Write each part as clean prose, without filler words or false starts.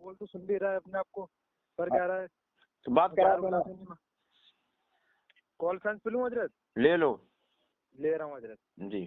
بول تو سن بھی رہا ہے اپنے آپ کو، پر کہہ رہا ہے تو بات کرا دو، کانفرنس پہ لوں حضرت؟ لے لو، لے رہا ہوں حضرت جی۔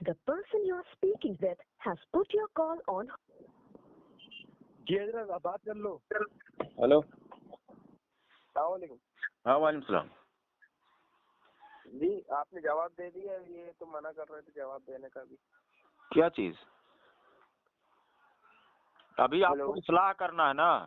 The person you are speaking with has put your call on। جی حضرت آپ بات کر لو۔ ہلو، السلام علیکم۔ ہاں وعلیکم السلام۔ جی آپ نے جواب دے دیا، یہ تو منع کر رہے تھے جواب دینے کا بھی۔ کیا چیز؟ ابھی آپ کو اصلاح کرنا ہے نا؟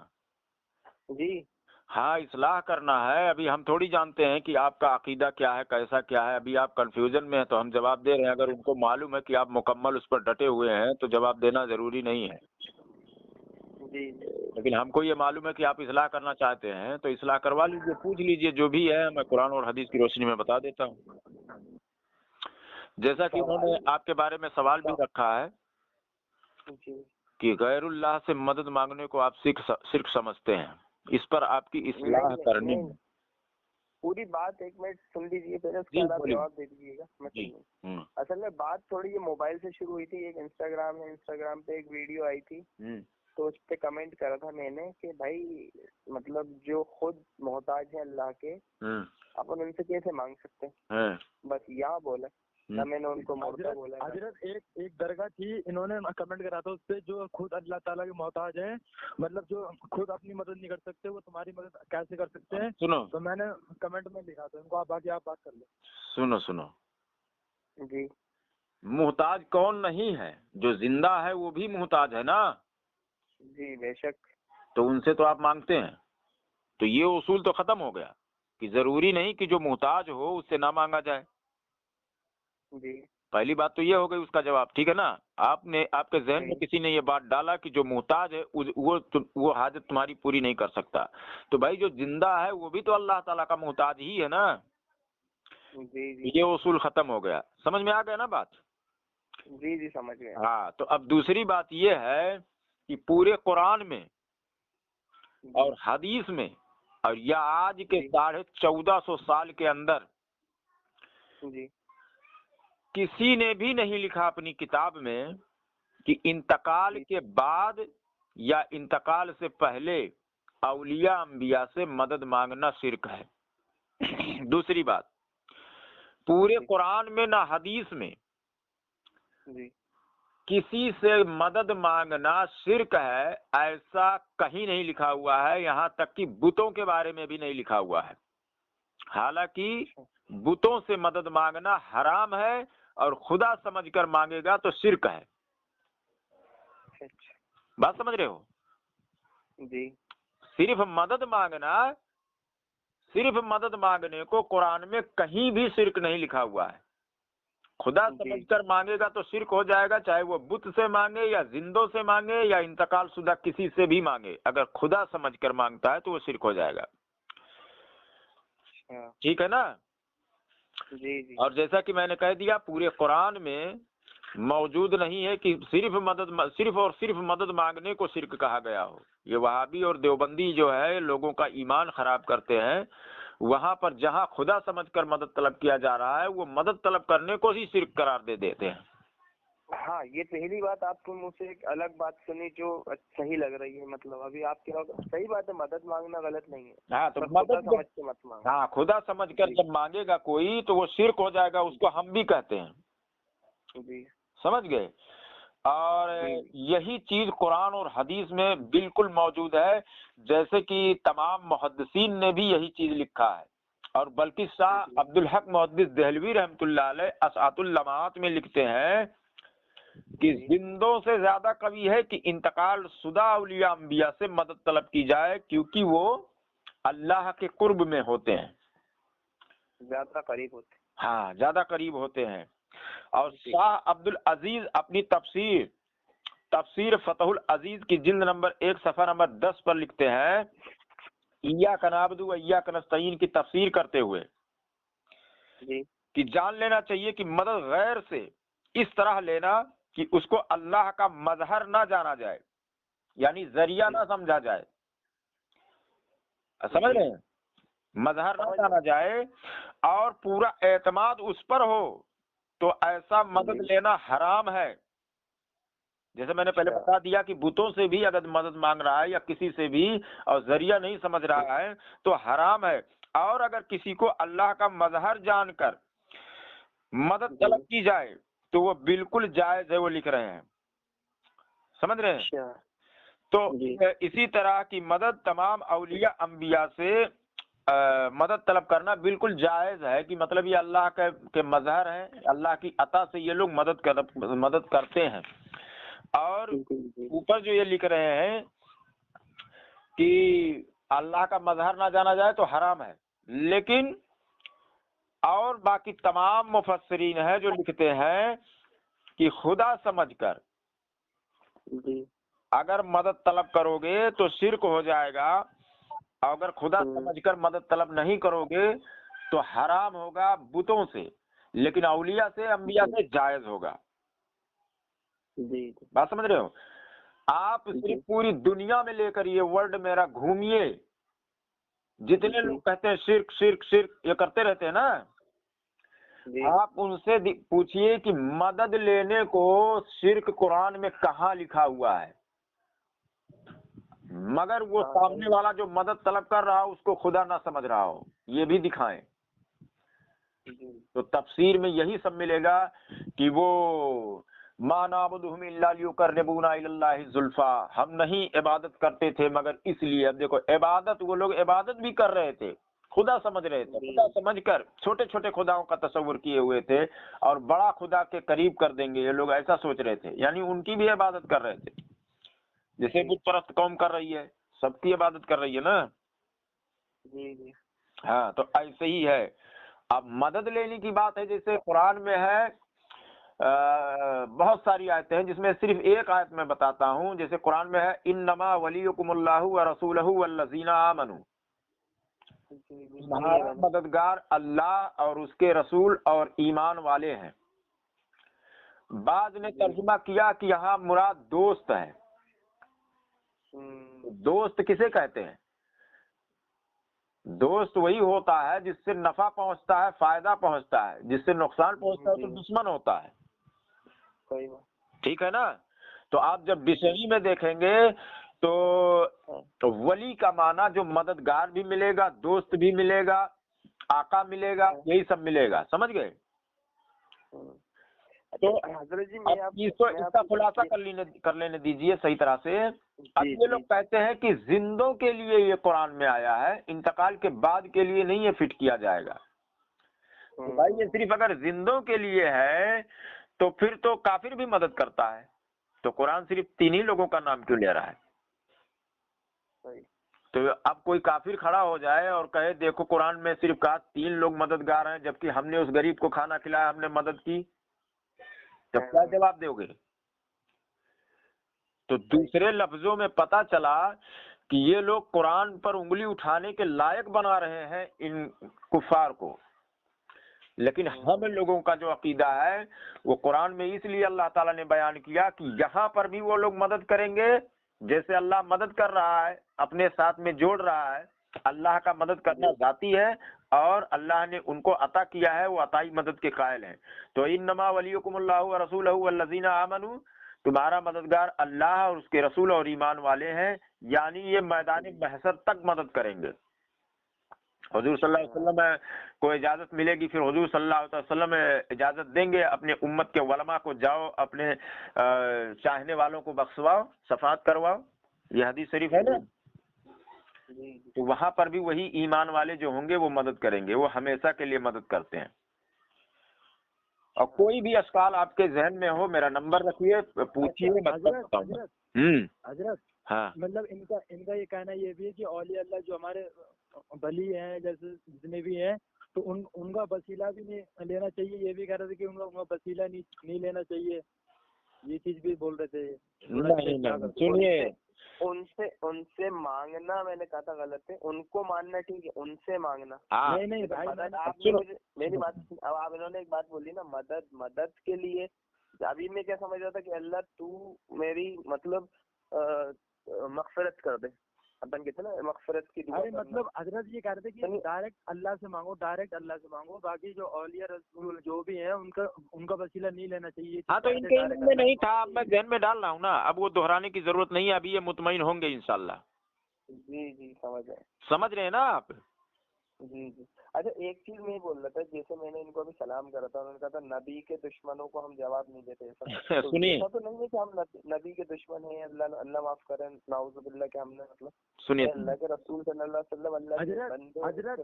جی ہاں اصلاح کرنا ہے، ابھی ہم تھوڑی جانتے ہیں کہ آپ کا عقیدہ کیا ہے، کیسا کیا ہے، ابھی آپ کنفیوژن میں ہیں تو ہم جواب دے رہے ہیں۔ اگر ان کو معلوم ہے کہ آپ مکمل اس پر ڈٹے ہوئے ہیں تو جواب دینا ضروری نہیں ہے۔ جی لیکن ہم کو یہ معلوم ہے کہ آپ اصلاح کرنا چاہتے ہیں تو اصلاح کروا لیجیے، پوچھ لیجیے، جو بھی ہے میں قرآن اور حدیث کی روشنی میں بتا دیتا ہوں۔ جیسا کہ انہوں نے آپ کے بارے میں سوال بھی رکھا ہے جی کہ غیر اللہ سے مدد مانگنے کو آپ شرک سمجھتے ہیں، اس پر آپ کی اصلاح کرنی ہے۔ پوری بات ایک منٹ سن لیجیے، پھر اس جی کا آپ جواب دے دیجیے گا۔ جی اصل میں بات تھوڑی یہ موبائل سے شروع ہوئی تھی، ایک انسٹاگرام پہ ایک ویڈیو آئی تھی تو اس پہ کمنٹ کرا تھا میں نے کہ بھائی مطلب جو خود محتاج ہیں اللہ کے، اپن ان سے کیسے مانگ سکتے ہیں، بس یہاں بولا نہ میں نے ان کو موڑتا بولا۔ حضرت ایک درگاہ تھی، انہوں نے کمنٹ کرا تھا اس پہ، جو خود اللہ تعالیٰ کے محتاج ہیں، مطلب جو خود اپنی مدد نہیں کر سکتے وہ تمہاری مدد کیسے کر سکتے ہیں؟ سنو، تو میں نے کمنٹ میں لکھا تھا ان کو، باقی آپ بات کر لیں۔ سنو جی محتاج کون نہیں ہے؟ جو زندہ ہے وہ بھی محتاج ہے نا؟ جی بے شک۔ تو ان سے تو آپ مانگتے ہیں، تو یہ اصول تو ختم ہو گیا کہ ضروری نہیں کہ جو محتاج ہو اس سے نہ مانگا جائے۔ جی پہلی بات تو یہ ہو گئی اس کا جواب، ٹھیک ہے نا؟ آپ کے ذہن میں کسی نے یہ بات ڈالا کہ جو محتاج ہے وہ حاجت تمہاری پوری نہیں کر سکتا، تو بھائی جو زندہ ہے وہ بھی تو اللہ تعالیٰ کا محتاج ہی ہے نا؟ جی یہ اصول ختم ہو گیا، سمجھ میں آ گیا نا بات؟ جی سمجھ گیا۔ ہاں، تو اب دوسری بات یہ ہے کہ پورے قرآن میں اور حدیث میں اور یا آج کے 1450 سال کے اندر جی کسی نے بھی نہیں لکھا اپنی کتاب میں کہ انتقال کے بعد یا انتقال سے پہلے اولیاء انبیاء سے مدد مانگنا شرک ہے۔ دوسری بات، پورے قرآن میں نہ حدیث میں کسی سے مدد مانگنا شرک ہے ایسا کہیں نہیں لکھا ہوا ہے، یہاں تک کہ بتوں کے بارے میں بھی نہیں لکھا ہوا ہے۔ حالانکہ بتوں سے مدد مانگنا حرام ہے اور خدا سمجھ کر مانگے گا تو شرک ہے۔ بات سمجھ رہے ہو؟ جی صرف مدد مانگنے کو قرآن میں کہیں بھی شرک نہیں لکھا ہوا ہے۔ خدا سمجھ کر مانگے گا تو شرک ہو جائے گا، چاہے وہ بت سے مانگے یا زندوں سے مانگے یا انتقال شدہ کسی سے بھی مانگے، اگر خدا سمجھ کر مانگتا ہے تو وہ شرک ہو جائے گا۔ ٹھیک ہے نا؟ جی اور جیسا کہ میں نے کہہ دیا پورے قرآن میں موجود نہیں ہے کہ صرف اور صرف مدد مانگنے کو شرک کہا گیا ہو۔ یہ وہابی اور دیوبندی جو ہے لوگوں کا ایمان خراب کرتے ہیں، وہاں پر جہاں خدا سمجھ کر مدد طلب کیا جا رہا ہے وہ مدد طلب کرنے کو ہی شرک قرار دے دیتے ہیں۔ ہاں یہ پہلی بات آپ کے منہ سے ایک الگ بات سنی جو صحیح لگ رہی ہے، مطلب ابھی آپ کے صحیح بات ہے، مدد مانگنا غلط نہیں ہے۔ ہاں تو خدا سمجھ کے مت مانگو۔ ہاں خدا سمجھ کر جب مانگے گا کوئی تو وہ شرک ہو جائے گا، اس کو ہم بھی کہتے ہیں۔ جی سمجھ گئے؟ اور یہی چیز قرآن اور حدیث میں بالکل موجود ہے، جیسے کہ تمام محدثین نے بھی یہی چیز لکھا ہے، اور بلکہ شاہ عبدالحق محدث دہلوی رحمۃ اللہ علیہ اسعۃ اللمعات میں لکھتے ہیں کہ زندوں سے زیادہ قوی ہے کہ انتقال شدہ اولیاء انبیاء سے مدد طلب کی جائے، کیونکہ وہ اللہ کے قرب میں ہوتے ہیں، زیادہ قریب ہوتے ہیں۔ ہاں زیادہ قریب ہوتے ہیں۔ اور شاہ عبد العزیز اپنی تفسیر فتح العزیز کی جلد نمبر 1 صفحہ نمبر 10 پر لکھتے ہیں، ایاک نعبد و ایاک نستعین کی تفسیر کرتے ہوئے کہ جان لینا چاہیے کہ مدد غیر سے اس طرح لینا کہ اس کو اللہ کا مظہر نہ جانا جائے، یعنی ذریعہ نہ سمجھا جائے، سمجھ رہے ہیں، مظہر نہ جانا جائے، اور پورا اعتماد اس پر ہو، تو ایسا مدد لینا حرام ہے۔ جیسے میں نے پہلے بتا دیا کہ بتوں سے بھی اگر مدد مانگ رہا ہے یا کسی سے بھی اور ذریعہ نہیں سمجھ رہا ہے تو حرام ہے۔ اور اگر کسی کو اللہ کا مظہر جان کر مدد طلب کی جائے تو وہ بالکل جائز ہے، وہ لکھ رہے ہیں، سمجھ رہے ہیں۔ تو اسی طرح کی مدد تمام اولیاء انبیاء سے مدد طلب کرنا بالکل جائز ہے، کہ مطلب یہ اللہ کے مظہر ہیں، اللہ کی عطا سے یہ لوگ مدد کرتے ہیں۔ اور اوپر جو یہ لکھ رہے ہیں کہ اللہ کا مظہر نہ جانا جائے تو حرام ہے، لیکن اور باقی تمام مفسرین ہیں جو لکھتے ہیں کہ خدا سمجھ کر اگر مدد طلب کرو گے تو شرک ہو جائے گا، اور اگر خدا سمجھ کر مدد طلب نہیں کرو گے تو حرام ہوگا بتوں سے، لیکن اولیاء سے، انبیاء سے جائز ہوگا۔ بات سمجھ رہے ہو؟ آپ صرف پوری دنیا میں لے کر یہ ورلڈ میرا گھومیے، جتنے لوگ کہتے ہیں شرک شرک شرک یہ کرتے رہتے ہیں نا، آپ ان سے پوچھئے کہ مدد لینے کو شرک قرآن میں کہاں لکھا ہوا ہے، مگر وہ سامنے والا جو مدد طلب کر رہا ہو اس کو خدا نہ سمجھ رہا ہو، یہ بھی دکھائیں۔ تو تفسیر میں یہی سب ملے گا کہ وہ ما نعبدہم الا لیقربونا الی اللہ زلفا، ہم نہیں عبادت کرتے تھے مگر اس لیے۔ اب دیکھو عبادت، وہ لوگ عبادت بھی کر رہے تھے، خدا سمجھ رہے تھے، خدا سمجھ کر چھوٹے چھوٹے خداؤں کا تصور کیے ہوئے تھے، اور بڑا خدا کے قریب کر دیں گے، یہ لوگ ایسا سوچ رہے تھے، یعنی ان کی بھی عبادت کر رہے تھے، جیسے بت پرست قوم کر رہی ہے، سب کی عبادت کر رہی ہے نا۔ ہاں، تو ایسے ہی ہے۔ اب مدد لینے کی بات ہے، جیسے قرآن میں ہے بہت ساری آیتیں ہیں، جس میں صرف ایک آیت میں بتاتا ہوں، جیسے قرآن میں ہے انما ولیکم اللہ ورسولہ والذین آمنوا، تمہارا مددگار اللہ اور اس کے رسول اور ایمان والے ہیں۔ بعض نے ترجمہ کیا کہ یہاں مراد دوست ہے۔ دوست کسے کہتے ہیں؟ دوست وہی ہوتا ہے جس سے نفع پہنچتا ہے، فائدہ پہنچتا ہے، جس سے نقصان پہنچتا ہے تو دشمن ہوتا ہے، ٹھیک ہے نا۔ تو آپ جب ڈکشنری میں دیکھیں گے تو ولی کا معنی جو مددگار بھی ملے گا، دوست بھی ملے گا، آقا ملے گا، یہی سب ملے گا، سمجھ گئے؟ تو حضرت جی اس کا خلاصہ کر لینے دیجئے صحیح طرح سے۔ اب یہ لوگ کہتے ہیں کہ زندوں کے لیے یہ قرآن میں آیا ہے، انتقال کے بعد کے لیے نہیں یہ فٹ کیا جائے گا۔ تو بھائی یہ صرف اگر زندوں کے لیے ہے تو پھر تو کافر بھی مدد کرتا ہے، تو قرآن صرف 3 ہی لوگوں کا نام کیوں لے رہا ہے؟ تو اب کوئی کافر کھڑا ہو جائے اور کہے دیکھو قرآن میں صرف کہا 3 لوگ مددگار ہیں، جبکہ ہم نے اس غریب کو کھانا کھلایا، ہم نے مدد کی، تب کیا جواب دو گے؟ تو دوسرے لفظوں میں پتا چلا کہ یہ لوگ قرآن پر انگلی اٹھانے کے لائق بنا رہے ہیں ان کفار کو، لیکن ہم لوگوں کا جو عقیدہ ہے وہ قرآن میں اس لیے اللہ تعالیٰ نے بیان کیا کہ یہاں پر بھی وہ لوگ مدد کریں گے، جیسے اللہ مدد کر رہا ہے، اپنے ساتھ میں جوڑ رہا ہے، اللہ کا مدد کرنا ذاتی ہے، اور اللہ نے ان کو عطا کیا ہے، وہ عطائی مدد کے قائل ہیں۔ تو انما ولیکم اللہ ورسولہ والذین آمنوا، تمہارا مددگار اللہ اور اس کے رسول اور ایمان والے ہیں، یعنی یہ میدان محشر تک مدد کریں گے۔ حضور صلی اللہ علیہ وسلم کو اجازت ملے گی، پھر حضور صلی اللہ علیہ وسلم اجازت دیں گے اپنے امت کے علماء کو، جاؤ اپنے چاہنے والوں کو بخشواؤ، شفاعت کرواؤ، یہ حدیث شریف ہے نا۔ تو وہاں پر بھی وہی ایمان والے جو ہوں گے وہ مدد کریں گے، وہ ہمیشہ کے لیے مدد کرتے ہیں۔ اور کوئی بھی اشکال آپ کے ذہن میں ہو میرا نمبر رکھیے، پوچھیے، حضرت ہاں مطلب ان کا یہ کہنا یہ بھی ہے کہ اولیاء اللہ جو ہمارے ولی ہیں، جیسے جتنے بھی ہیں، تو ان کا وسیلہ بھی نہیں لینا چاہیے، یہ بھی کہہ رہے تھے کہ ان کا وسیلہ نہیں لینا چاہیے، یہ چیز بھی بول رہے تھے۔ سنیے، ان سے مانگنا میں نے کہا تھا غلط ہے، ان کو ماننا ٹھیک ہے، ان سے مانگنا نہیں بھائی، میری بات اب آپ انہوں نے ایک بات بولی نا، مدد کے لیے ابھی میں کیا سمجھ رہا تھا کہ اللہ تو میری مطلب مغفرت کر دے، اپن کہتے ہیں نا مغفرت کی دعا ارے کرنا۔ مطلب حضرت یہ کہہ رہے تھے کہ ڈائریکٹ اللہ سے مانگو، ڈائریکٹ اللہ سے مانگو، باقی جو اولیاء رسول جو بھی ہیں ان کا وسیلہ نہیں لینا چاہیے۔ ہاں تو ان کے علم میں نہیں تھا، اب میں ذہن میں ڈال رہا ہوں نا، اب وہ دہرانے کی ضرورت نہیں ہے، ابھی یہ مطمئن ہوں گے انشاءاللہ۔ جی جی سمجھ گئے، سمجھ رہے ہیں نا آپ؟ جی جی۔ اچھا ایک چیز میں یہ بول رہا تھا، جیسے میں نے ان کو ابھی سلام کرا تھا، انہوں نے کہا تھا نبی کے دشمنوں کو ہم جواب نہیں دیتے، ایسا سنیے ایسا تو نہیں ہے کہ ہم نبی کے دشمن ہیں، اللہ معاف کریں، نعوذ باللہ کہ ہم نے مطلب سنیے اللہ کے رسول صلی اللہ علیہ وسلم اللہ کے بندے حضرت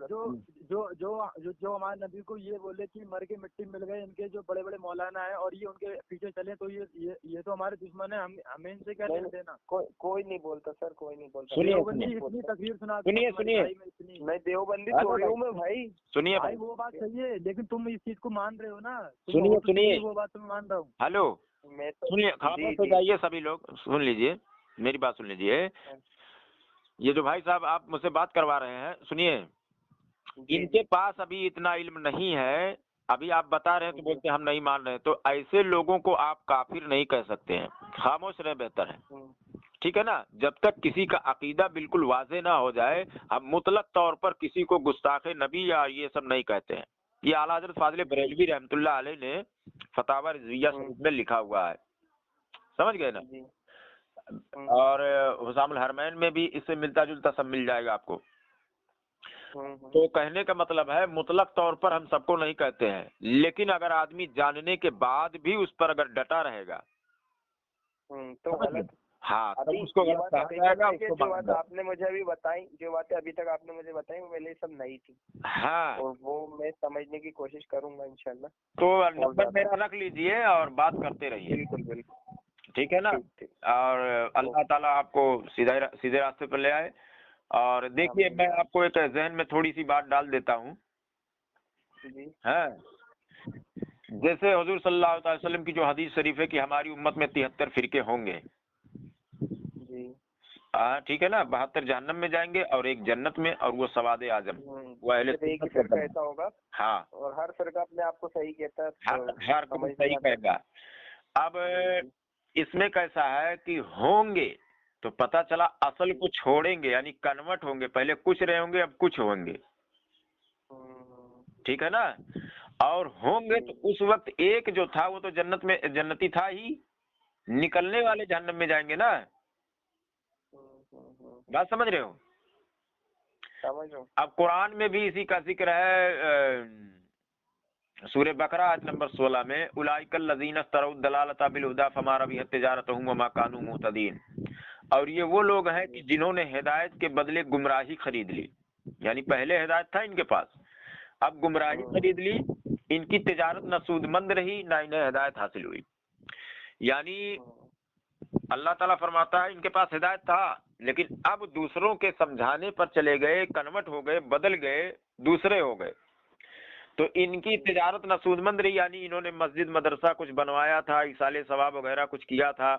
جو ہمارے نبی کو یہ بولے کہ مر کے مٹی مل گئے، ان کے جو بڑے بڑے مولانا ہیں اور یہ ان کے پیچھے چلے، تو یہ تو ہمارے دشمن ہیں، ہمیں ان سے کیا لینا دینا؟ کوئی نہیں بولتا سر، کوئی نہیں بولتا۔ اتنی تقریر سنا، میں دیوبندی تھوڑی ہوں میں بھائی، سنیے بھائی وہ بات صحیح ہے، لیکن تم اس چیز کو مان رہے ہو نا، سنیے وہ بات تم مان رہا ہوں۔ ہلو میں سنیے، خاموش ہو جائیے سبھی لوگ، سن لیجئے میری بات، سن لیجئے۔ یہ جو بھائی صاحب آپ مجھ سے بات کروا رہے ہیں، سنیے، ان کے پاس ابھی اتنا علم نہیں ہے، ابھی آپ بتا رہے ہیں تو بولتے ہیں ہم نہیں مان رہے، تو ایسے لوگوں کو آپ کافر نہیں کہہ سکتے ہیں، خاموش رہے بہتر ہے، ٹھیک ہے نا؟ جب تک کسی کا عقیدہ بالکل واضح نہ ہو جائے، ہم مطلق طور پر کسی کو گستاخ نبی یا یہ سب نہیں کہتے ہیں۔ یہ اعلیٰ حضرت فاضل بریلوی رحمۃ اللہ علیہ نے فتاوی رضویہ شریف میں لکھا ہوا ہے، سمجھ گئے نا؟ اور حسام الحرمین میں بھی اس سے ملتا جلتا سب مل جائے گا آپ کو۔ تو کہنے کا مطلب ہے مطلق طور پر ہم سب کو نہیں کہتے ہیں، لیکن اگر آدمی جاننے کے بعد بھی اس پر اگر ڈٹا رہے گا تو غلط، ہاں تو اس کو غلط کہا جائے گا، اس کو جو بات آپ نے مجھے ابھی بتائی، جو باتیں ابھی تک آپ نے مجھے بتائی وہ میرے لیے سب نئی تھی، ہاں، اور وہ میں سمجھنے کی کوشش کروں گا انشاءاللہ۔ تو نمبر میرا رکھ لیجئے اور بات کرتے رہیے، بالکل بالکل، ٹھیک ہے نا؟ اور اللہ تعالیٰ آپ کو سیدھے راستے پر لے آئے۔ اور دیکھیے میں آپ کو ایک ذہن میں تھوڑی سی بات ڈال دیتا ہوں، ہاں، جیسے حضور صلی اللہ علیہ وسلم کی جو حدیث شریف ہے کہ ہماری امت میں 73 فرقے ہوں گے، ٹھیک ہے نا؟ 72 جہنم میں جائیں گے اور ایک جنت میں، اور وہ سواد اعظم، وہ اہل ایک ہی فرقہ ایسا ہوگا، ہاں، اور ہر فرقہ اپنے آپ کو صحیح کہتا ہے، ہر کوئی صحیح کہے گا۔ اب اس میں کیسا ہے کہ ہوں گے تو پتہ چلا اصل کو چھوڑیں گے، یعنی کنورٹ ہوں گے، پہلے کچھ رہے ہوں گے اب کچھ ہوں گے، ٹھیک ہے نا؟ اور ہوں گے تو اس وقت ایک جو تھا وہ تو جنت میں جنتی تھا ہی، نکلنے والے جہنم میں جائیں گے نا، بات سمجھ رہے ہو؟ اب قرآن میں بھی اسی کا ذکر ہے، سورہ بقرہ آیت نمبر 16 میں، اولئک الذین اشتروا الضلالۃ بالہدی فما ربحت تجارتهم وما كانوا مهتدین، اور یہ وہ لوگ ہیں کہ جنہوں نے ہدایت کے بدلے گمراہی خرید لی، یعنی پہلے ہدایت تھا ان کے پاس، اب گمراہی خرید لی، ان کی تجارت نہ سود مند رہی نہ انہیں ہدایت حاصل ہوئی۔ یعنی اللہ تعالیٰ فرماتا ہے ان کے پاس ہدایت تھا، لیکن اب دوسروں کے سمجھانے پر چلے گئے، کنورٹ ہو گئے، بدل گئے، دوسرے ہو گئے، تو ان کی تجارت نہ سود مند رہی، یعنی انہوں نے مسجد مدرسہ کچھ بنوایا تھا، ایصال ثواب وغیرہ کچھ کیا تھا،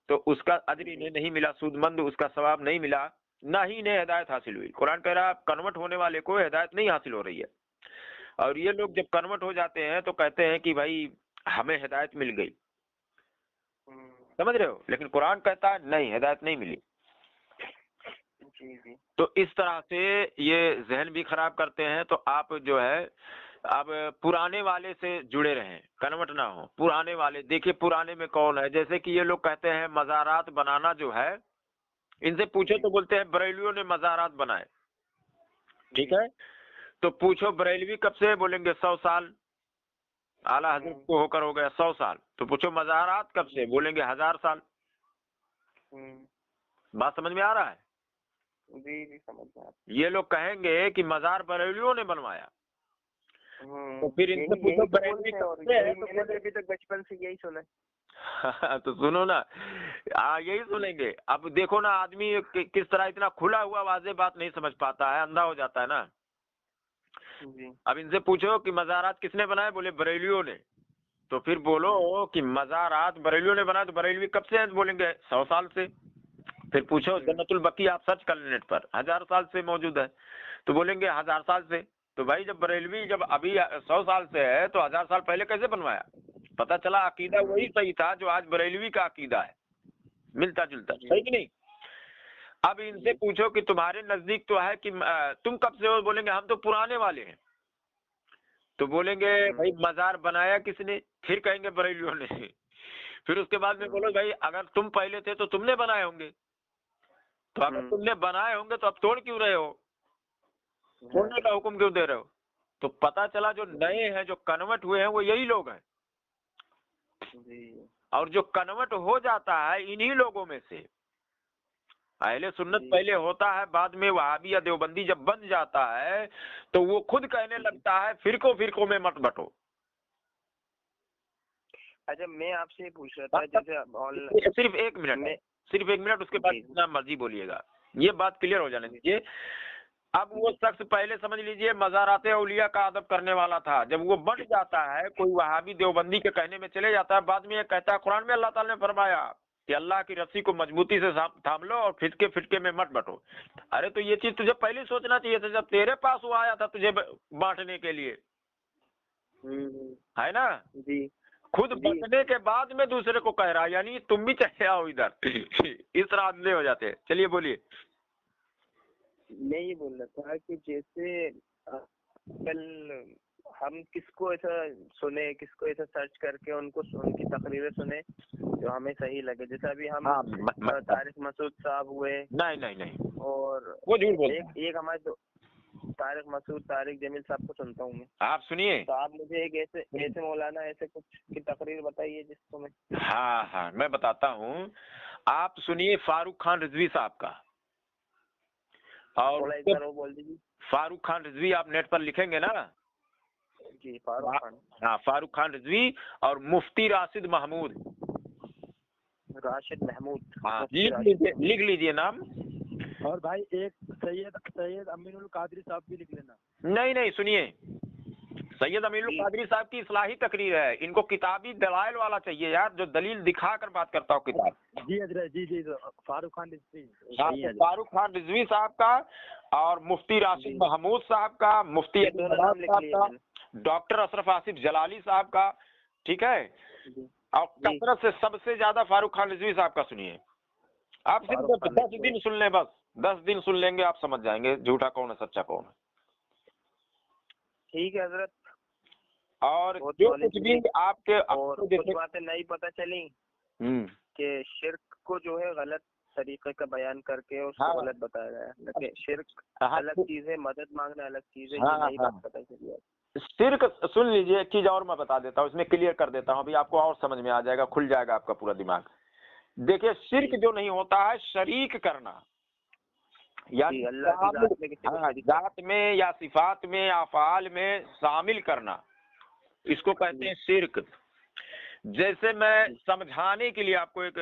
تو اس کا اجر انہیں نہیں ملا، سود مند اس کا ثواب نہیں ملا، نہ ہی انہیں ہدایت حاصل ہوئی۔ قرآن کہہ رہا ہے کنورٹ ہونے والے کو ہدایت نہیں حاصل ہو رہی ہے، اور یہ لوگ جب کنورٹ ہو جاتے ہیں تو کہتے ہیں کہ بھائی ہمیں ہدایت مل گئی، سمجھ رہے ہو؟ لیکن قرآن کہتا ہے نہیں، ہدایت نہیں ملی۔ تو اس طرح سے یہ ذہن بھی خراب کرتے ہیں، تو آپ جو ہے اب پرانے والے سے جڑے رہیں، کنورٹ نہ ہو، پرانے والے دیکھیے پرانے میں کون ہے، جیسے کہ یہ لوگ کہتے ہیں مزارات بنانا جو ہے، ان سے پوچھو تو بولتے ہیں بریلویوں نے مزارات بنائے، ٹھیک ہے؟ تو پوچھو بریلوی کب سے، بولیں گے 100 سال، اعلیٰ حضرت کو ہو کر ہو گیا 100 سال، تو پوچھو مزارات کب سے، بولیں گے 1000 سال۔ بات سمجھ میں آ رہا ہے؟ جی سمجھ میں آ رہا ہے۔ یہ لوگ کہیں گے کہ مزار بریلویوں نے بنوایا، تو پھر ان سے پوچھو بریلوی کب سے ہے، میں نے ابھی تک بچپن سے یہی سنا ہے۔ تو سنو نا، یہی سنیں گے۔ اب دیکھو نا آدمی کس طرح اتنا کھلا ہوا واضح بات نہیں سمجھ پاتا ہے، اندھا ہو جاتا ہے نا۔ اب ان سے پوچھو کہ مزارات کس نے بنائے، بولے بریلویوں نے، تو پھر بولو کہ مزارات بریلویوں نے بنائے، تو بریلوی کب سے ہیں، بولیں گے 100 سال سے۔ پھر پوچھو جنت البقیع، آپ سرچ کر لیں نیٹ پر، 1000 سال سے موجود ہے، تو بولیں گے 1000 سال سے۔ تو بھائی جب بریلوی جب ابھی 100 سال سے ہے تو 1000 سال پہلے کیسے بنوایا؟ پتہ چلا عقیدہ وہی صحیح تھا جو آج بریلوی کا عقیدہ ہے، ملتا جلتا، صحیح کہ نہیں؟ اب ان سے پوچھو کہ تمہارے نزدیک تو ہے کہ تم کب سے ہو، بولیں گے ہم تو پرانے والے ہیں، تو بولیں گے بھائی مزار بنایا کس نے، پھر کہیں گے بریلیوں نے، پھر اس کے بعد میں بولو بھائی اگر تم پہلے تھے تو تم نے بنائے ہوں گے، تو اگر تم نے بنائے ہوں گے تو اب توڑ کیوں رہے ہو، توڑنے کا حکم کیوں دے رہے ہو؟ تو پتہ چلا جو نئے ہیں، جو کنورٹ ہوئے ہیں، وہ یہی لوگ ہیں، اور جو کنورٹ ہو جاتا ہے انہی لوگوں میں سے اہل سنت پہلے ہوتا ہے، بعد میں وہابی یا دیوبندی جب بن جاتا ہے تو وہ خود کہنے لگتا ہے فرقوں میں مت بٹو۔ اچھا میں آپ سے پوچھ رہا تھا جیسے صرف ایک منٹ اس کے بعد جتنا مرضی بولیے گا، یہ بات کلیئر ہو جانے دیجیے۔ اب وہ شخص پہلے سمجھ لیجئے مزارات اولیاء کا ادب کرنے والا تھا، جب وہ بن جاتا ہے کوئی وہابی دیوبندی کے کہنے میں چلے جاتا ہے، بعد میں یہ کہتا ہے قرآن میں اللہ تعالیٰ نے فرمایا کہ اللہ کی رسی کو مضبوطی سے تھام لو اور پھٹکے میں مت بٹو۔ ارے تو یہ چیز تجھے پہلے سوچنا چاہیے تھا جب تیرے پاس وہ آیا تھا تجھے بانٹنے کے لیے، ہے نا؟ جی خود بٹنے کے بعد میں دوسرے کو کہہ رہا، یعنی تم بھی چلے آؤ ادھر، اس طرح عدلے ہو جاتے ہیں۔ چلیے بولیے۔ میں یہ بول رہا تھا کہ جیسے کل ہم کس کو ایسا سنے، کس کو ایسا سرچ کر کے ان کی تقریریں سنے جو ہمیں صحیح لگے، جیسے ابھی ہم طارق مسعود صاحب ہوئے، نہیں اور وہ جھوٹ بولتا ہے۔ ایک ہمارے طارق مسعود، طارق جمیل صاحب کو سنتا ہوں میں۔ آپ سنیے، تو آپ مجھے ایک ایسے مولانا ایسے کچھ کی تقریر بتائیے جس کو میں ہاں میں بتاتا ہوں۔ آپ سنیے فاروق خان رضوی صاحب کا، اور بول دیجیے۔ فاروق خان رضوی آپ نیٹ پر لکھیں گے نا؟ جی فاروق خان، ہاں فاروق خان رضوی، اور مفتی راشد محمود، ہاں لکھ لیجیے نام۔ اور بھائی ایک سید امین القادری صاحب بھی لکھ لینا۔ نہیں سنیے، سید امین القادری صاحب کی اصلاحی تقریر ہے، ان کو کتابی دلائل والا چاہیے یار، جو دلیل دکھا کر بات کرتا ہو کتاب۔ جی حضرت، جی فاروق خان رضوی، فاروق خان رضوی صاحب کا، اور مفتی راشد محمود صاحب کا، مفتی صاحب کا، ڈاکٹر اشرف آصف جلالی صاحب کا، ٹھیک ہے؟ اور کثرت سے سب سے زیادہ فاروق خان رضوی صاحب کا سنیے۔ آپ صرف 10 دن سن لیں، بس 10 دن سن لیں گے آپ سمجھ جائیں گے جھوٹا کون ہے سچا کون ہے۔ ٹھیک ہے حضرت۔ اور جو کچھ بھی آپ کے کچھ باتیں نہیں پتہ چلی کہ شرک کو جو ہے غلط طریقے کا بیان کر کے اس کو غلط بتایا گیا ہے، شرک الگ چیز ہے، مدد مانگنا الگ چیز ہے، یہ نہیں بات پتہ چلی۔ شرک سن لیجئے، ایک چیز اور میں بتا دیتا ہوں، اس میں کلیئر کر دیتا ہوں، ابھی آپ کو اور سمجھ میں آ جائے گا، کھل جائے گا آپ کا پورا دماغ۔ دیکھیے شرک جو نہیں ہوتا ہے شریک کرنا، یعنی ذات میں یا صفات میں یا افعال میں شامل کرنا، اس کو کہتے ہیں شرک۔ جیسے میں سمجھانے کے لیے آپ کو ایک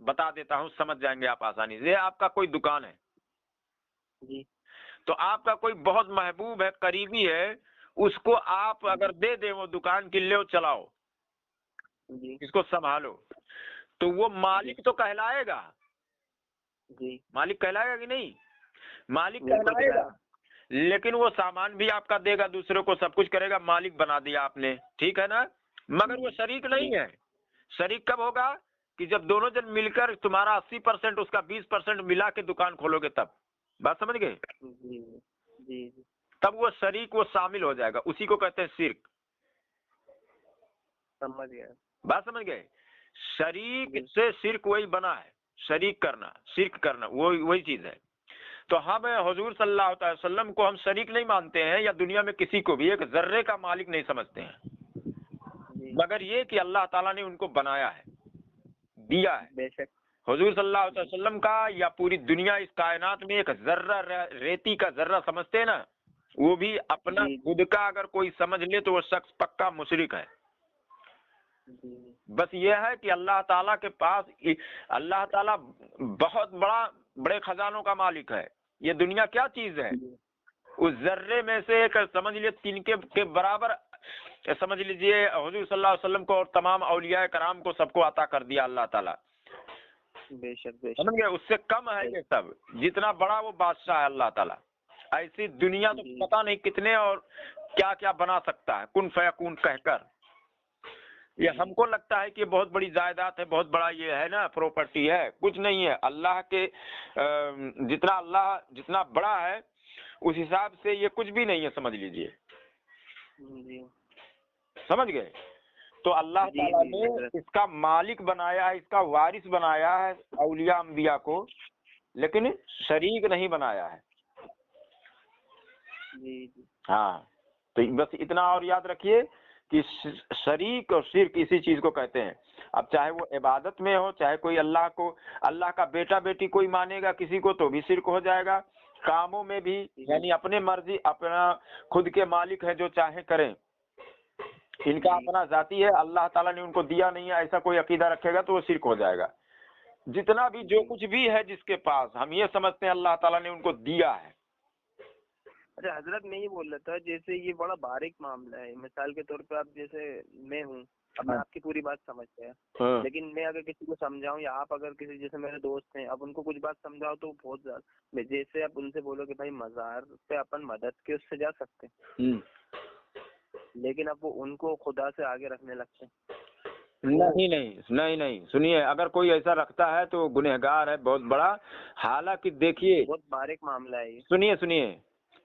بتا دیتا ہوں، سمجھ جائیں گے آپ آسانی سے۔ آپ کا کوئی دکان ہے، تو آپ کا کوئی بہت محبوب ہے، قریبی ہے، اس کو آپ اگر دے دیں وہ دکان کی، لو چلاؤ، اس کو سنبھالو، تو وہ مالک تو کہلائے گا، مالک کہلائے گا کہ نہیں؟ مالک کہلائے گا، لیکن وہ سامان بھی آپ کا دے گا، دوسرے کو سب کچھ کرے گا، مالک بنا دیا آپ نے، ٹھیک ہے نا؟ مگر وہ شریک نہیں ہے۔ شریک کب ہوگا؟ کہ جب دونوں جن مل کر تمہارا 80% اس کا 20% ملا کے دکان کھولو گے، تب بات سمجھ گئے؟ تب وہ شریک، وہ شامل ہو جائے گا، اسی کو کہتے ہیں شرک۔ سمجھ گیا، بات سمجھ گئے؟ شریک سے شرک وہی بنا ہے، شریک کرنا، شرک کرنا وہی چیز ہے۔ تو ہم حضور صلی اللہ علیہ وسلم کو ہم شریک نہیں مانتے ہیں، یا دنیا میں کسی کو بھی ایک ذرے کا مالک نہیں سمجھتے ہیں، مگر یہ کہ اللہ تعالیٰ نے ان کو بنایا ہے، دیا ہے۔ بے شک حضور صلی اللہ علیہ وسلم کا یا پوری دنیا اس کائنات میں ایک ذرہ، ریتی کا ذرہ سمجھتے ہیں نا، وہ بھی اپنا خود کا اگر کوئی سمجھ لے تو وہ شخص پکا مشرک ہے۔ بس یہ ہے کہ اللہ تعالیٰ کے پاس، اللہ تعالیٰ بہت بڑے خزانوں کا مالک ہے۔ یہ دنیا کیا چیز ہے؟ اس ذرے میں سے ایک سمجھ لیجیے تنکے کے برابر سمجھ لیجیے حضور صلی اللہ علیہ وسلم کو اور تمام اولیاء کرام کو سب کو عطا کر دیا اللہ تعالیٰ۔ بے شک سمجھ گئے؟ اس سے کم ہے یہ سب، جتنا بڑا وہ بادشاہ ہے اللہ تعالیٰ۔ ایسی دنیا تو پتہ نہیں کتنے اور کیا کیا بنا سکتا ہے، کن فیکون کہہ کر۔ یہ ہم کو لگتا ہے کہ یہ بہت بڑی جائیداد ہے، بہت بڑا یہ ہے نا پراپرٹی ہے، کچھ نہیں ہے. اللہ کے اللہ جتنا بڑا ہے اس حساب سے یہ کچھ بھی نہیں ہے، سمجھ لیجئے. جی سمجھ گئے؟ تو اللہ تعالیٰ نے اس کا مالک بنایا ہے، اس کا وارث بنایا ہے اولیاء انبیاء کو، لیکن شریک نہیں بنایا ہے. جی ہاں تو بس اتنا اور یاد رکھیے کہ شریک اور شرک اسی چیز کو کہتے ہیں. اب چاہے وہ عبادت میں ہو، چاہے کوئی اللہ کا بیٹا بیٹی کوئی مانے گا کسی کو تو بھی شرک ہو جائے گا. کاموں میں بھی یعنی اپنے مرضی، اپنا خود کے مالک ہے، جو چاہے کریں. ان کا اپنا ذاتی ہے، اللہ تعالیٰ نے ان کو دیا نہیں ہے، ایسا کوئی عقیدہ رکھے گا تو وہ شرک ہو جائے گا. جتنا بھی جو کچھ بھی ہے جس کے پاس، ہم یہ سمجھتے ہیں اللہ تعالیٰ نے ان کو دیا ہے. اچھا حضرت، میں یہ بول رہا تھا جیسے یہ بڑا باریک معاملہ ہے. مثال کے طور پہ آپ جیسے میں ہوں، اب میں آپ کی پوری بات سمجھ گیا، لیکن میں اگر کسی کو سمجھاؤں یا آپ اگر کسی جیسے میرے دوست ہیں، اب ان کو کچھ بات سمجھاؤ تو بہت زیادہ، جیسے آپ ان سے بولو کہ بھائی مزار پہ اپن مدد کے اس سے جا سکتے ہیں، لیکن اب وہ ان کو خدا سے آگے رکھنے لگتے ہیں. نہیں سنیے، اگر کوئی ایسا رکھتا ہے تو گنہگار ہے بہت بڑا. حالانکہ دیکھیے، بہت باریک معاملہ ہے یہ. سنیے،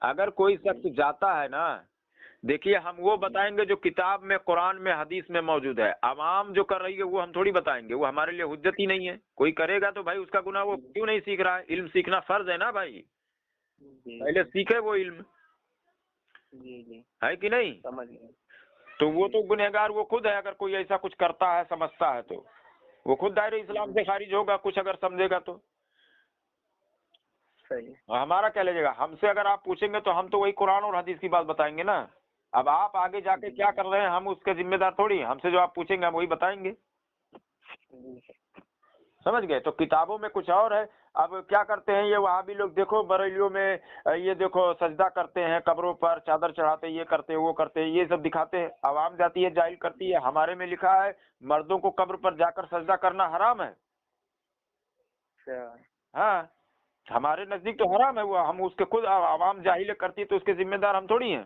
اگر کوئی شخص جاتا ہے نا، دیکھیے ہم وہ بتائیں گے جو کتاب میں، قرآن میں، حدیث میں موجود ہے. عوام جو کر رہی ہے وہ ہم تھوڑی بتائیں گے، وہ ہمارے لیے حجت ہی نہیں ہے. کوئی کرے گا تو بھائی اس کا گناہ، وہ کیوں نہیں سیکھ رہا ہے؟ علم سیکھنا فرض ہے نا بھائی، پہلے سیکھے وہ علم، ہے کہ نہیں؟ سمجھ گئے. تو وہ تو گنہگار وہ خود ہے. اگر کوئی ایسا کچھ کرتا ہے، سمجھتا ہے، تو وہ خود دائرہ اسلام سے خارج ہوگا، کچھ اگر سمجھے گا تو. صحیح. ہمارا کیا لگے گا؟ ہم سے اگر آپ پوچھیں گے تو ہم تو وہی قرآن اور حدیث کی بات بتائیں گے نا. اب آپ آگے جا کے کیا کر رہے ہیں ہم اس کے ذمہ دار تھوڑی. ہم سے جو آپ پوچھیں گے ہم وہی بتائیں گے. سمجھ گئے؟ تو کتابوں میں کچھ اور ہے. اب کیا کرتے ہیں یہ وہابی لوگ، دیکھو بریلیوں میں یہ دیکھو سجدہ کرتے ہیں قبروں پر، چادر چڑھاتے، یہ کرتے وہ کرتے، یہ سب دکھاتے ہیں. عوام جاتی ہے، جاہل کرتی ہے. ہمارے میں لکھا ہے مردوں کو قبر پر جا کر سجدہ کرنا حرام ہے. ہاں ہمارے نزدیک تو حرام ہے وہ. ہم اس کے خود عوام جاہل کرتی ہے تو اس کے ذمہ دار ہم تھوڑی ہیں.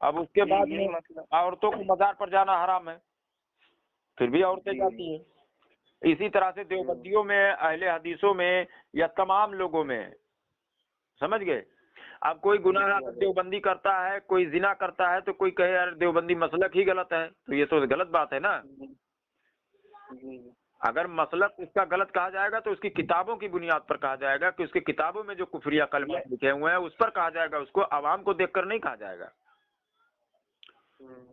اب اس کے بعد میں عورتوں کو مزار پر جانا حرام ہے، پھر بھی عورتیں جاتی ہیں. اسی طرح سے دیوبندیوں میں، اہل حدیثوں میں، یا تمام لوگوں میں. سمجھ گئے؟ اب کوئی گناہ اگر دیوبندی کرتا ہے، کوئی زنا کرتا ہے، تو کوئی کہے یار دیوبندی مسلک ہی غلط ہے، تو یہ تو غلط بات ہے نا. اگر مسلک اس کا غلط کہا جائے گا تو اس کی کتابوں کی بنیاد پر کہا جائے گا، کہ اس کی کتابوں میں جو کفریہ کلمات لکھے ہوئے ہیں اس پر کہا جائے گا. اس کو عوام کو دیکھ کر نہیں کہا جائے گا.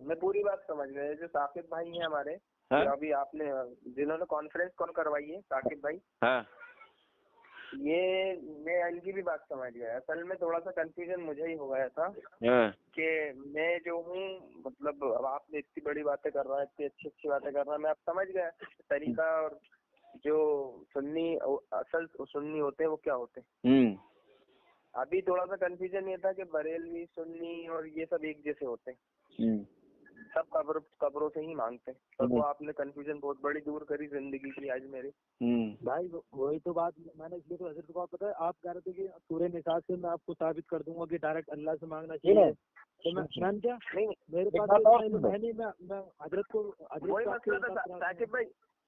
میں پوری بات سمجھ گیا. جو ثاقب بھائی ہیں ہمارے، ابھی آپ نے جنہوں نے کانفرنس کال کروائی ہے، ثاقب بھائی، یہ میں ان کی بھی بات سمجھ گیا. اصل میں تھوڑا سا کنفیوژن مجھے ہی ہو گیا تھا کہ میں جو ہوں، مطلب اب آپ نے اتنی بڑی باتیں کر رہا ہے، اتنی اچھی باتیں کر رہا ہے، میں اب سمجھ گیا طریقہ. اور جو سنی، اصل سنی ہوتے ہیں وہ کیا ہوتے ہیں. ابھی تھوڑا سا کنفیوژن یہ تھا کہ بریلوی، سنی اور یہ سب ایک جیسے ہوتے ہیں، سب قبروں سے ہی مانگتے ہیں. اور وہ آپ نے کنفیوژن بہت بڑی دور کری زندگی کی آج میری. بھائی وہی تو بات میں نے اس لیے تو حضرت کو آپ پتا ہے، آپ کہہ رہے تھے کہ سورہ نساء سے میں آپ کو ثابت کر دوں گا کہ ڈائریکٹ اللہ سے مانگنا چاہیے. تو میں کیا میرے پاس نہیں، میں حضرت کو وہی مسئلہ تھا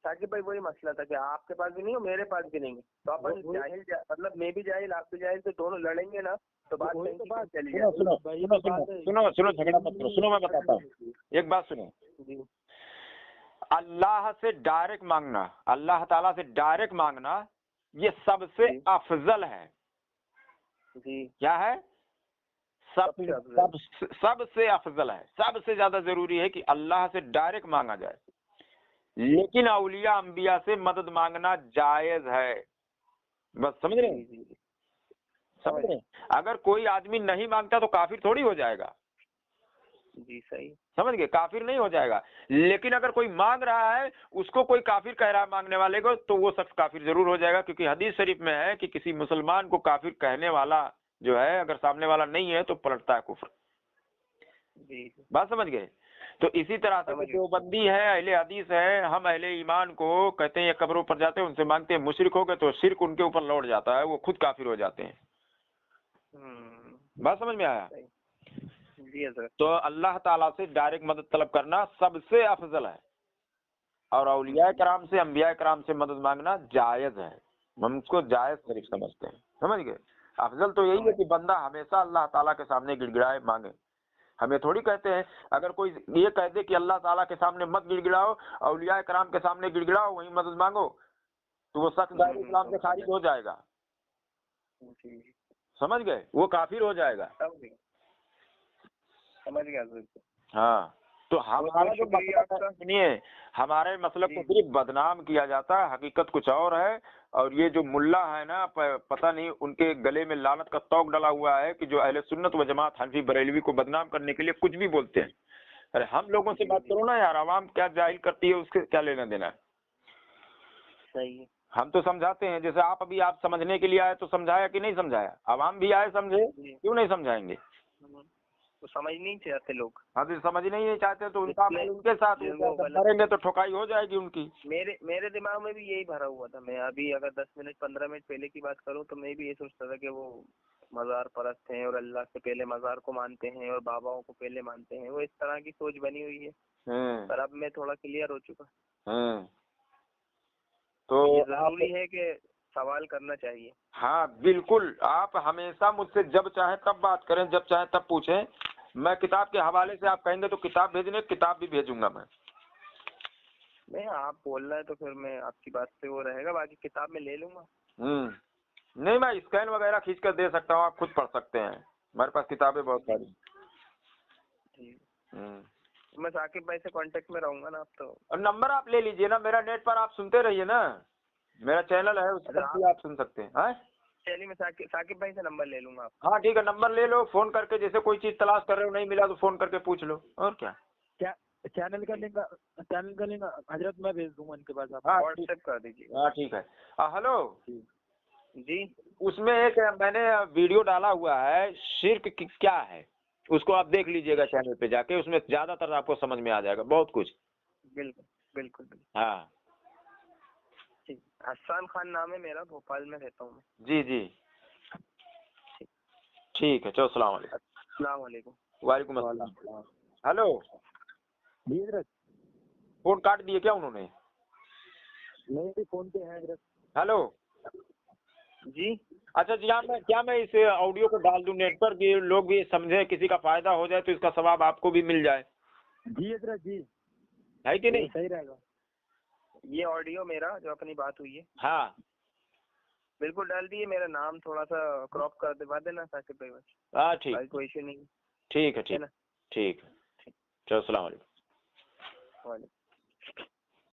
ثاقب بھائی، وہی مسئلہ تھا کہ آپ کے پاس بھی نہیں ہو، میرے پاس بھی نہیں ہے. تو اپن جاہل، مطلب میں بھی جاہل، آپ بھی جاہل، تو دونوں لڑیں گے نا. تو بات چلی جائے. سنو جھگڑا مت کرو، سنو میں بتاتا ہوں. ایک بات سنو، اللہ سے ڈائریکٹ مانگنا، اللہ تعالیٰ سے ڈائریکٹ مانگنا، یہ سب سے افضل ہے. کیا ہے؟ سب سے افضل ہے. سب سے زیادہ ضروری ہے کہ اللہ سے ڈائریکٹ مانگا جائے. لیکن اولیاء انبیاء سے مدد مانگنا جائز ہے. بس سمجھ رہے ہیں؟ سمجھ رہے ہیں؟ اگر کوئی آدمی نہیں مانگتا تو کافر تھوڑی ہو جائے گا. جی صحیح. سمجھ گئے؟ کافر نہیں ہو جائے گا. لیکن اگر کوئی مانگ رہا ہے، اس کو کوئی کافر کہہ رہا ہے مانگنے والے کو، تو وہ شخص کافر ضرور ہو جائے گا. کیونکہ حدیث شریف میں ہے کہ کسی مسلمان کو کافر کہنے والا جو ہے، اگر سامنے والا نہیں ہے تو پلٹتا ہے کفر. بات سمجھ گئے؟ تو اسی طرح سے دیوبندی ہے، اہل حدیث ہے، ہم اہل ایمان کو کہتے ہیں یہ قبروں پر جاتے ہیں، ان سے مانگتے ہیں. مشرک ہو گئے تو شرک ان کے اوپر لوٹ جاتا ہے، وہ خود کافر ہو جاتے ہیں. بات سمجھ میں آیا؟ جی حضرت. تو اللہ تعالیٰ سے ڈائریکٹ مدد طلب کرنا سب سے افضل ہے، اور اولیاء کرام سے، انبیاء کرام سے مدد مانگنا جائز ہے، ہم اس کو جائز طریق سمجھتے ہیں. سمجھ گئے؟ افضل تو یہی ہے کہ بندہ ہمیشہ اللہ تعالیٰ کے سامنے گڑ گڑائے مانگے. ہمیں تھوڑی کہتے ہیں اگر کوئی یہ کہہ دے کہ اللہ تعالیٰ کے سامنے مت گڑ گڑاؤ، اولیاء کرام کے سامنے گڑ گڑاؤ، وہیں مدد مانگو، تو وہ شخص دائرہ اسلام سے خارج ہو جائے گا. سمجھ گئے؟ وہ کافر ہو جائے گا. سمجھ گیا حضرت. ہاں، تو ہمارا جو مسئلہ سنیے، ہمارے مسئلے کو صرف بدنام کیا جاتا ہے، حقیقت کچھ اور ہے. اور یہ جو ملا ہے نا، پتہ نہیں ان کے گلے میں لعنت کا طوق ڈلا ہوا ہے کہ جو اہل سنت و جماعت حنفی بریلوی کو بدنام کرنے کے لیے کچھ بھی بولتے ہیں. ارے ہم لوگوں سے بات کرو نا یار، عوام کیا جاہل کرتی ہے اس کے کیا لینا دینا ہے. صحیح ہے. ہم تو سمجھاتے ہیں، جیسے آپ سمجھنے کے لیے آئے تو سمجھایا کہ نہیں سمجھایا؟ عوام بھی آئے سمجھے، کیوں نہیں سمجھائیں گے؟ وہ سمجھ نہیں چاہتے لوگ. ہاں تو سمجھ نہیں چاہتے تو ان کا عمل ان کے ساتھ مریں گے تو ٹھکائی ہو جائے گی ان کی. میرے دماغ میں بھی یہی بھرا ہوا تھا. میں ابھی اگر 10 منٹ 15 منٹ پہلے کی بات کروں تو میں بھی یہ سوچتا تھا کہ وہ مزار پرست ہیں اور اللہ سے پہلے مزار کو مانتے ہیں اور باباؤں کو پہلے مانتے ہیں. وہ اس طرح کی سوچ بنی ہوئی ہے، پر اب میں تھوڑا کلیئر ہو چکا. تو ضروری ہے کہ سوال کرنا چاہیے. ہاں بالکل، آپ ہمیشہ مجھ سے جب چاہیں تب بات کریں، جب چاہیں تب پوچھیں. میں کتاب کے حوالے سے آپ کہیں گے تو کتاب بھیجنے، کتاب بھی بھیجوں گا. میں آپ بول رہے ہیں تو پھر میں آپ کی بات سے وہ رہے گا، باقی کتاب میں لے لوں گا. نہیں، میں اسکین وغیرہ کھینچ کر دے سکتا ہوں، آپ خود پڑھ سکتے ہیں. ہمارے پاس کتابیں بہت ساری. میں ثاقب بھائی سے کانٹیکٹ میں رہوں گا نا. آپ تو اور نمبر آپ لے لیجئے نا میرا، نیٹ پر آپ سنتے رہیے نا، میرا چینل ہے اس پر بھی آپ سن سکتے ہیں. چلیے میں ثاقب بھائی سے نمبر لے لوں گا. ہاں ٹھیک ہے، نمبر لے لو، فون کر کے جیسے کوئی چیز تلاش کر رہے ہو نہیں ملا تو فون کر کے پوچھ لو. اور کیا چینل کا لنک حضرت میں بھیج دوں گا ان کے پاس. ہاں واٹس ایپ کر دیجیے. ہاں ٹھیک ہے. ہلو جی، اس میں ایک میں نے ویڈیو ڈالا ہوا ہے، شرک کیا ہے، اس کو آپ دیکھ لیجئے گا چینل پہ جا کے. اس میں زیادہ تر آپ کو سمجھ میں آ جائے گا بہت کچھ. بالکل بالکل. ہاں حسان خان نام ہے میرا، بھوپال میں رہتا ہوں میں. جی جی ٹھیک ہے. چلو السلام علیکم. السلام علیکم. وعلیکم السلام. ہلو جی حضرت. فون کاٹ دیے کیا انہوں نے؟ نہیں بھی فون پہ ہے حضرت. ہلو جی. اچھا جی، کیا میں اس آڈیو کو ڈال دوں نیٹ پر کہ لوگ بھی سمجھے، کسی کا فائدہ ہو جائے تو اس کا ثواب آپ کو بھی مل جائے؟ جی حضرت جی. ہے کہ نہیں؟ صحیح رہے گا. یہ آڈیو میرا جو اپنی بات ہوئی ہے، ہاں بالکل ڈال دیے. میرا نام تھوڑا سا کراپ کر دوا دینا ثاقب بھائی. ہاں ٹھیک، کوئی ایشو نہیں. ٹھیک ہے ٹھیک ہے. چلو السلام علیکم. وعلیکم.